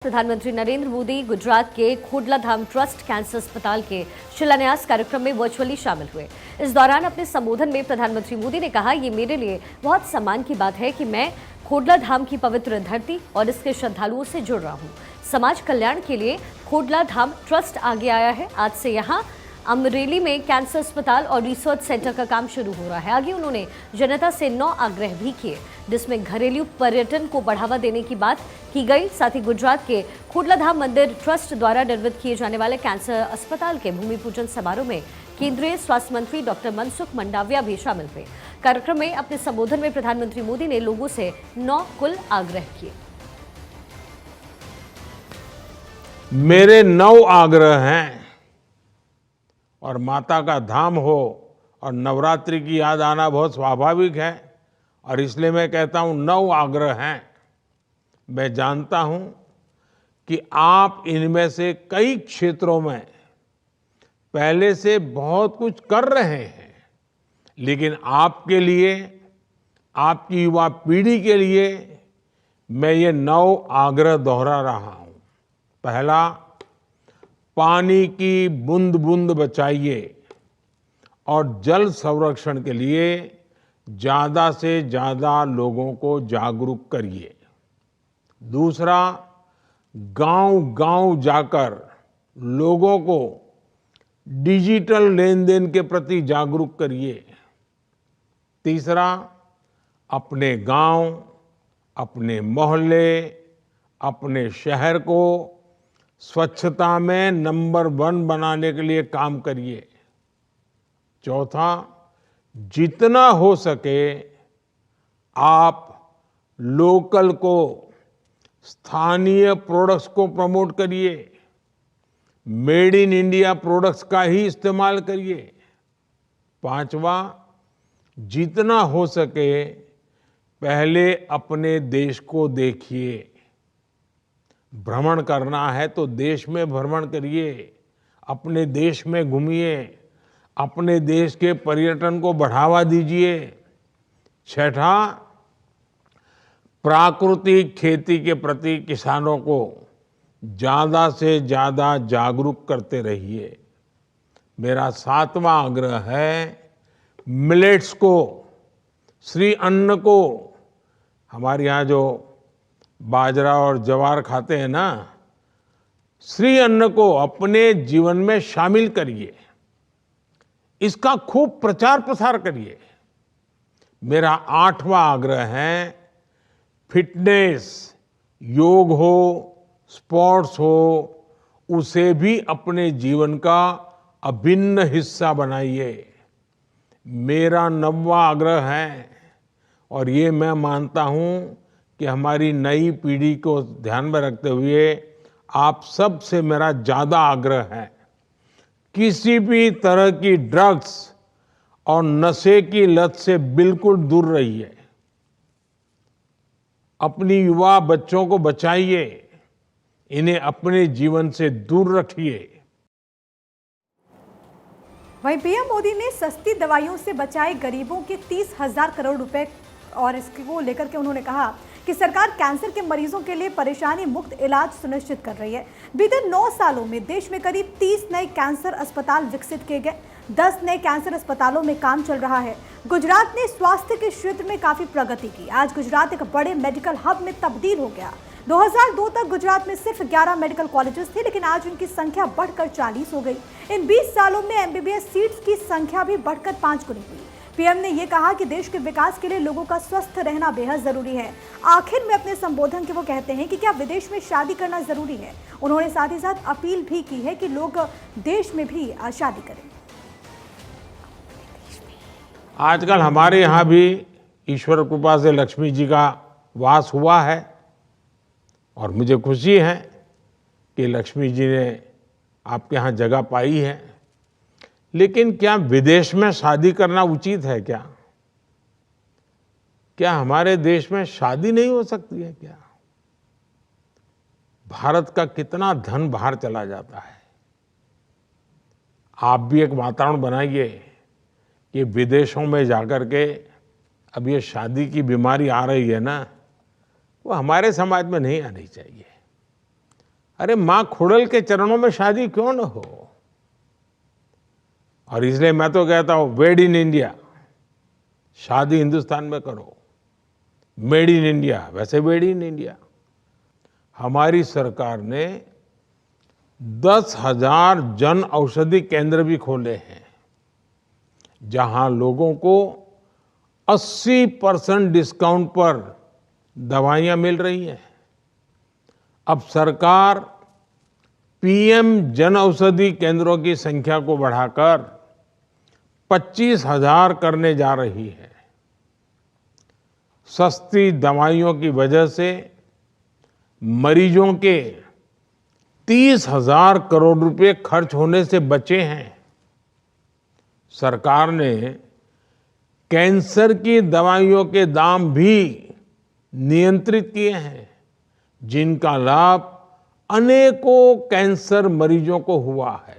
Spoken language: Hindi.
प्रधानमंत्री नरेंद्र मोदी गुजरात के खोडला धाम ट्रस्ट कैंसर अस्पताल के शिलान्यास कार्यक्रम में वर्चुअली शामिल हुए। इस दौरान अपने संबोधन में प्रधानमंत्री मोदी ने कहा, ये मेरे लिए बहुत सम्मान की बात है कि मैं खोडला धाम की पवित्र धरती और इसके श्रद्धालुओं से जुड़ रहा हूँ। समाज कल्याण के लिए खोडला धाम ट्रस्ट आगे आया है। आज से यहाँ अमरेली में कैंसर अस्पताल और रिसर्च सेंटर का काम शुरू हो रहा है। आगे उन्होंने जनता से 9 आग्रह भी किए, जिसमें घरेलू पर्यटन को बढ़ावा देने की बात की गई। साथ ही गुजरात के खोडला धाम मंदिर ट्रस्ट द्वारा निर्मित किए जाने वाले कैंसर अस्पताल के भूमि पूजन समारोह में केंद्रीय स्वास्थ्य मंत्री डॉक्टर मनसुख मंडाविया भी शामिल हुए। कार्यक्रम में अपने संबोधन में प्रधानमंत्री मोदी ने लोगों से 9 कुल आग्रह किए। मेरे 9 आग्रह हैं और माता का धाम हो और नवरात्रि की याद आना बहुत स्वाभाविक है और इसलिए मैं कहता हूं 9 आग्रह हैं। मैं जानता हूं कि आप इनमें से कई क्षेत्रों में पहले से बहुत कुछ कर रहे हैं, लेकिन आपके लिए, आपकी युवा पीढ़ी के लिए मैं ये 9 आग्रह दोहरा रहा हूं। पहला, पानी की बूंद बूंद बचाइए और जल संरक्षण के लिए ज्यादा से ज्यादा लोगों को जागरूक करिए। दूसरा, गांव-गांव जाकर लोगों को डिजिटल लेन देन के प्रति जागरूक करिए। तीसरा, अपने गांव, अपने मोहल्ले, अपने शहर को स्वच्छता में नंबर 1 बनाने के लिए काम करिए। चौथा, जितना हो सके आप लोकल को, स्थानीय प्रोडक्ट्स को प्रमोट करिए। मेड इन इंडिया प्रोडक्ट्स का ही इस्तेमाल करिए। पांचवा, जितना हो सके पहले अपने देश को देखिए। भ्रमण करना है तो देश में भ्रमण करिए, अपने देश में घूमिए, अपने देश के पर्यटन को बढ़ावा दीजिए। छठा, प्राकृतिक खेती के प्रति किसानों को ज्यादा से ज्यादा जागरूक करते रहिए। मेरा 7वां आग्रह है, मिलेट्स को, श्री अन्न को, हमारे यहाँ जो बाजरा और ज्वार खाते हैं ना, श्री अन्न को अपने जीवन में शामिल करिए, इसका खूब प्रचार प्रसार करिए। मेरा 8वां आग्रह है, फिटनेस, योग हो, स्पोर्ट्स हो, उसे भी अपने जीवन का अभिन्न हिस्सा बनाइए। मेरा 9वां आग्रह है और ये मैं मानता हूं कि हमारी नई पीढ़ी को ध्यान में रखते हुए आप सब से मेरा ज्यादा आग्रह है, किसी भी तरह की ड्रग्स और नशे की लत से बिल्कुल दूर रहिए। अपनी युवा बच्चों को बचाइए, इन्हें अपने जीवन से दूर रखिए। वहीं पीएम मोदी ने सस्ती दवाइयों से बचाए गरीबों के 30,000 करोड़ रुपए और इसको लेकर के उन्होंने कहा कि सरकार कैंसर के मरीजों के लिए परेशानी मुक्त इलाज सुनिश्चित कर रही है। बीते 9 सालों में देश में करीब 30 नए कैंसर अस्पताल विकसित किए गए। 10 नए कैंसर अस्पतालों में काम चल रहा है। गुजरात ने स्वास्थ्य के क्षेत्र में काफी प्रगति की। आज गुजरात एक बड़े मेडिकल हब में तब्दील हो गया। 2002 तक गुजरात में सिर्फ 11 मेडिकल कॉलेजेस थे, लेकिन आज उनकी संख्या बढ़कर 40 हो गई। इन 20 सालों में एमबीबीएस सीट्स की संख्या भी बढ़कर 5 गुनी हुई। पीएम ने यह कहा कि देश के विकास के लिए लोगों का स्वस्थ रहना बेहद जरूरी है। आखिर में अपने संबोधन के वो कहते हैं कि क्या विदेश में शादी करना जरूरी है। उन्होंने साथ ही साथ अपील भी की है कि लोग देश में भी शादी करें। आजकल हमारे यहाँ भी ईश्वर कृपा से लक्ष्मी जी का वास हुआ है और मुझे खुशी है कि लक्ष्मी जी ने आपके यहाँ जगह पाई है। लेकिन क्या विदेश में शादी करना उचित है क्या? क्या हमारे देश में शादी नहीं हो सकती है क्या? भारत का कितना धन बाहर चला जाता है। आप भी एक वातावरण बनाइए कि विदेशों में जाकर के अब ये शादी की बीमारी आ रही है ना, वो हमारे समाज में नहीं आनी चाहिए। अरे मां खुड़ल के चरणों में शादी क्यों न हो। और इसलिए मैं तो कहता हूं वेड इन इंडिया, शादी हिंदुस्तान में करो। मेड इन इंडिया, वैसे मेड इन इंडिया। हमारी सरकार ने 10,000 जन औषधि केंद्र भी खोले हैं, जहां लोगों को 80% डिस्काउंट पर दवाइयां मिल रही हैं। अब सरकार पीएम जन औषधि केंद्रों की संख्या को बढ़ाकर 25,000 करने जा रही है। सस्ती दवाइयों की वजह से मरीजों के 30,000 करोड़ रुपए खर्च होने से बचे हैं। सरकार ने कैंसर की दवाइयों के दाम भी नियंत्रित किए हैं, जिनका लाभ अनेकों कैंसर मरीजों को हुआ है।